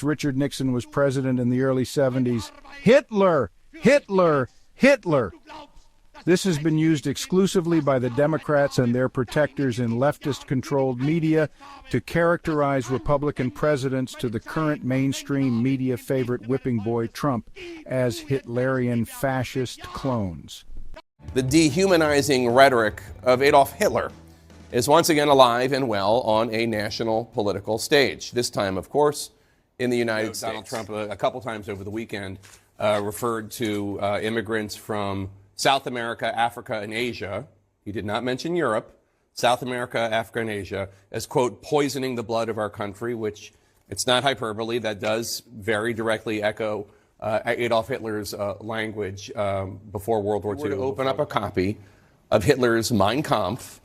Richard Nixon was president in the early 70s. Hitler! Hitler! Hitler! This has been used exclusively by the Democrats and their protectors in leftist-controlled media to characterize Republican presidents to the current mainstream media favorite whipping boy Trump as Hitlerian fascist clones. The dehumanizing rhetoric of Adolf Hitler is once again alive and well on a national political stage. This time, of course, in the United States. Donald Trump, a couple times over the weekend, referred to immigrants from South America, Africa, and Asia. He did not mention Europe. South America, Africa, and Asia as, quote, poisoning the blood of our country, which it's not hyperbole. That does very directly echo Adolf Hitler's language before World War II. If you were to open up a copy of Hitler's Mein Kampf,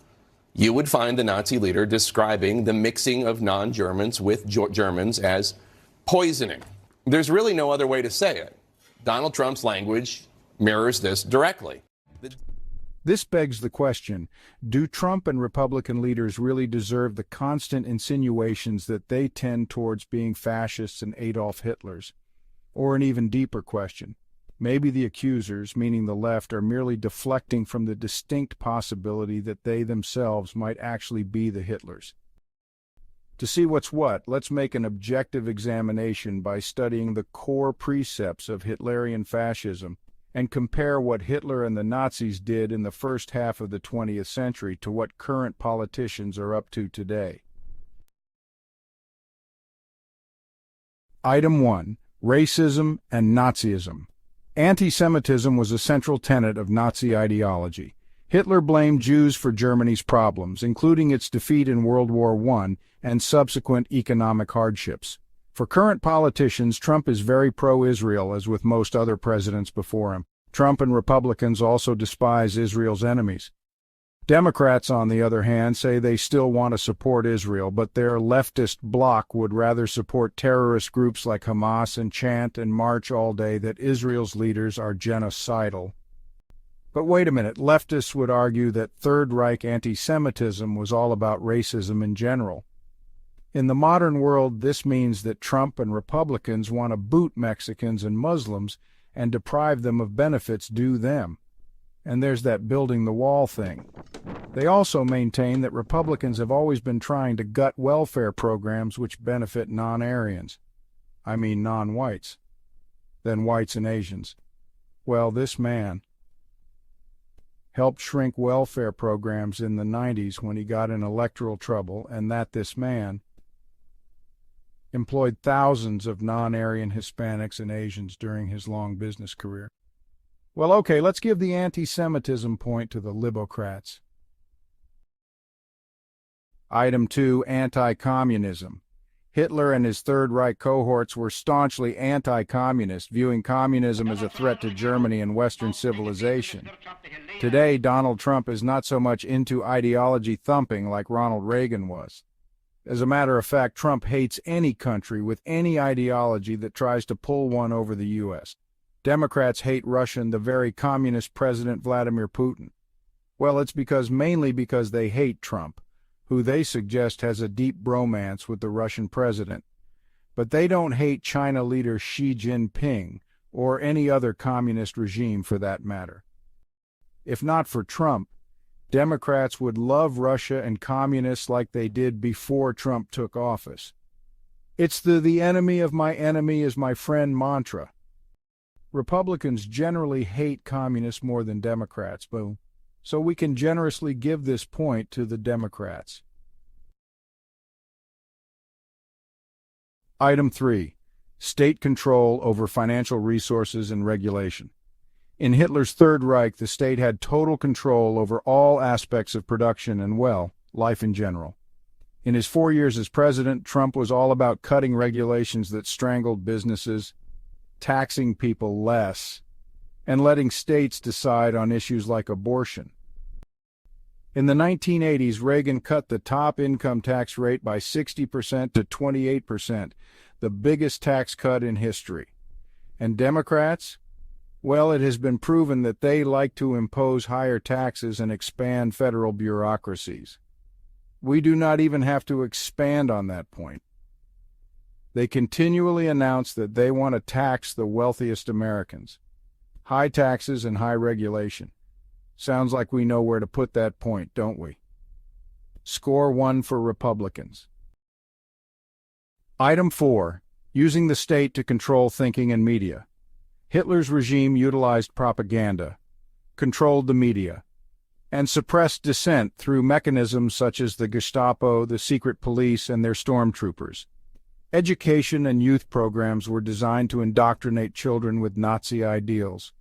you would find the Nazi leader describing the mixing of non-Germans with Germans as poisoning. There's really no other way to say it. Donald Trump's language mirrors this directly. This begs the question, do Trump and Republican leaders really deserve the constant insinuations that they tend towards being fascists and Adolf Hitlers? Or an even deeper question, maybe the accusers, meaning the left, are merely deflecting from the distinct possibility that they themselves might actually be the Hitlers. To see what's what, let's make an objective examination by studying the core precepts of Hitlerian fascism and compare what Hitler and the Nazis did in the first half of the 20th century to what current politicians are up to today. Item 1. Racism and Nazism. Anti-Semitism was a central tenet of Nazi ideology. Hitler blamed Jews for Germany's problems, including its defeat in World War I and subsequent economic hardships. For current politicians, Trump is very pro-Israel, as with most other presidents before him. Trump and Republicans also despise Israel's enemies. Democrats, on the other hand, say they still want to support Israel, but their leftist bloc would rather support terrorist groups like Hamas and chant and march all day that Israel's leaders are genocidal. But wait a minute, leftists would argue that Third Reich anti-Semitism was all about racism in general. In the modern world, this means that Trump and Republicans want to boot Mexicans and Muslims and deprive them of benefits due them. And there's that building the wall thing. They also maintain that Republicans have always been trying to gut welfare programs which benefit non-Aryans. I mean non-whites. Then whites and Asians. Well, this man helped shrink welfare programs in the 90s when he got in electoral trouble, and that this man employed thousands of non-Aryan Hispanics and Asians during his long business career. Well, okay, let's give the anti-Semitism point to the libocrats. Item 2, anti-communism. Hitler and his Third Reich cohorts were staunchly anti-communist, viewing communism as a threat to Germany and Western civilization. Today, Donald Trump is not so much into ideology thumping like Ronald Reagan was. As a matter of fact, Trump hates any country with any ideology that tries to pull one over the U.S. Democrats hate Russian, the very communist President Vladimir Putin. Well, it's mainly because they hate Trump, who they suggest has a deep bromance with the Russian president. But they don't hate China leader Xi Jinping, or any other communist regime for that matter. If not for Trump, Democrats would love Russia and communists like they did before Trump took office. It's the enemy of my enemy is my friend mantra. Republicans generally hate communists more than Democrats, so we can generously give this point to the Democrats. Item 3. State control over financial resources and regulation. In Hitler's Third Reich, the state had total control over all aspects of production and, well, life in general. In his 4 years as president, Trump was all about cutting regulations that strangled businesses, taxing people less, and letting states decide on issues like abortion. In the 1980s, Reagan cut the top income tax rate by 60% to 28%, the biggest tax cut in history. And Democrats? Well, it has been proven that they like to impose higher taxes and expand federal bureaucracies. We do not even have to expand on that point. They continually announce that they want to tax the wealthiest Americans. High taxes and high regulation. Sounds like we know where to put that point, don't we? Score 1 for Republicans. Item 4. Using the state to control thinking and media. Hitler's regime utilized propaganda, controlled the media, and suppressed dissent through mechanisms such as the Gestapo, the secret police, and their stormtroopers. Education and youth programs were designed to indoctrinate children with Nazi ideals.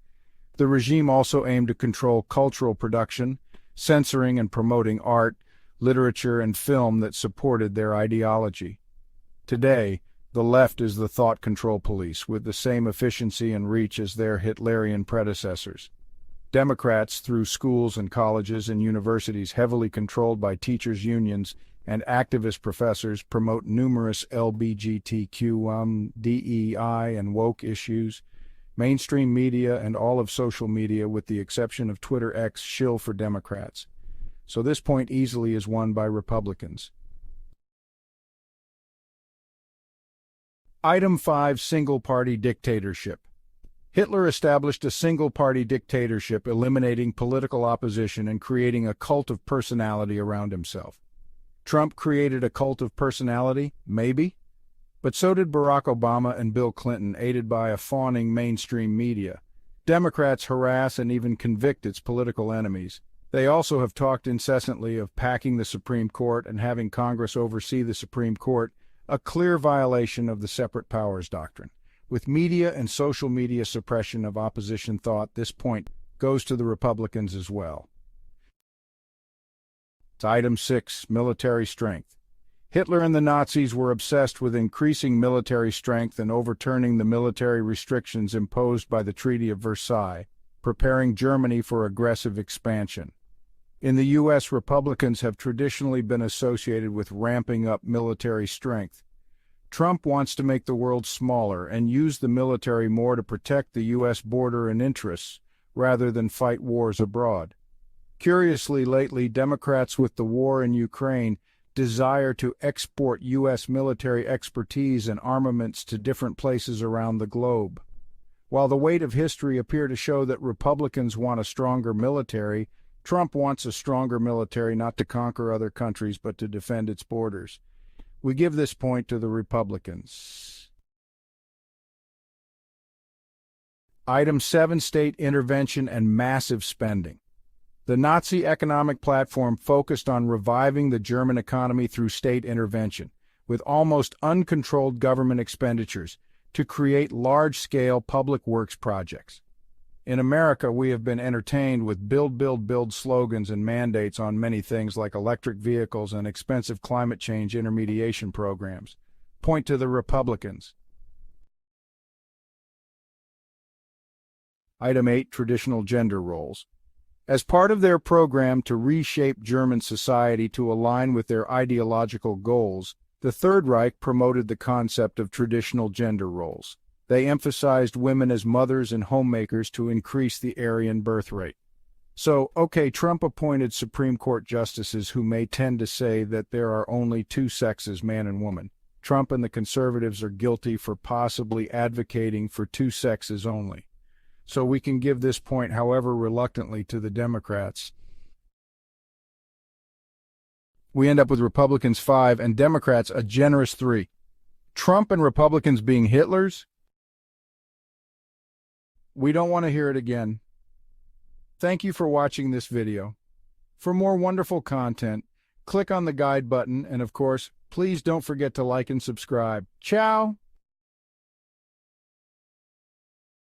The regime also aimed to control cultural production, censoring and promoting art, literature, and film that supported their ideology. Today, the left is the thought control police with the same efficiency and reach as their Hitlerian predecessors. Democrats, through schools and colleges and universities heavily controlled by teachers' unions and activist professors, promote numerous LGBTQ, DEI, and woke issues. Mainstream media and all of social media, with the exception of Twitter X, shill for Democrats. So this point easily is won by Republicans. Item 5. Single-party dictatorship. Hitler established a single-party dictatorship, eliminating political opposition and creating a cult of personality around himself. Trump created a cult of personality? Maybe. But so did Barack Obama and Bill Clinton, aided by a fawning mainstream media. Democrats harass and even convict its political enemies. They also have talked incessantly of packing the Supreme Court and having Congress oversee the Supreme Court, a clear violation of the separate powers doctrine. With media and social media suppression of opposition thought, this point goes to the Republicans as well. Item 6. Military strength. Hitler and the Nazis were obsessed with increasing military strength and overturning the military restrictions imposed by the Treaty of Versailles, preparing Germany for aggressive expansion. In the U.S., Republicans have traditionally been associated with ramping up military strength. Trump wants to make the world smaller and use the military more to protect the U.S. border and interests, rather than fight wars abroad. Curiously, lately, Democrats with the war in Ukraine desire to export U.S. military expertise and armaments to different places around the globe. While the weight of history appear to show that Republicans want a stronger military, Trump wants a stronger military not to conquer other countries but to defend its borders. We give this point to the Republicans. Item 7. State intervention and massive spending. The Nazi economic platform focused on reviving the German economy through state intervention, with almost uncontrolled government expenditures, to create large-scale public works projects. In America, we have been entertained with build, build, build slogans and mandates on many things like electric vehicles and expensive climate change intermediation programs. Point to the Republicans. Item 8. Traditional gender roles. As part of their program to reshape German society to align with their ideological goals, the Third Reich promoted the concept of traditional gender roles. They emphasized women as mothers and homemakers to increase the Aryan birth rate. So, okay, Trump appointed Supreme Court justices who may tend to say that there are only two sexes, man and woman. Trump and the conservatives are guilty for possibly advocating for two sexes only. So we can give this point, however reluctantly, to the Democrats. We end up with Republicans 5 and Democrats a generous 3. Trump and Republicans being Hitlers? We don't want to hear it again. Thank you for watching this video. For more wonderful content, click on the guide button, and of course, please don't forget to like and subscribe. Ciao!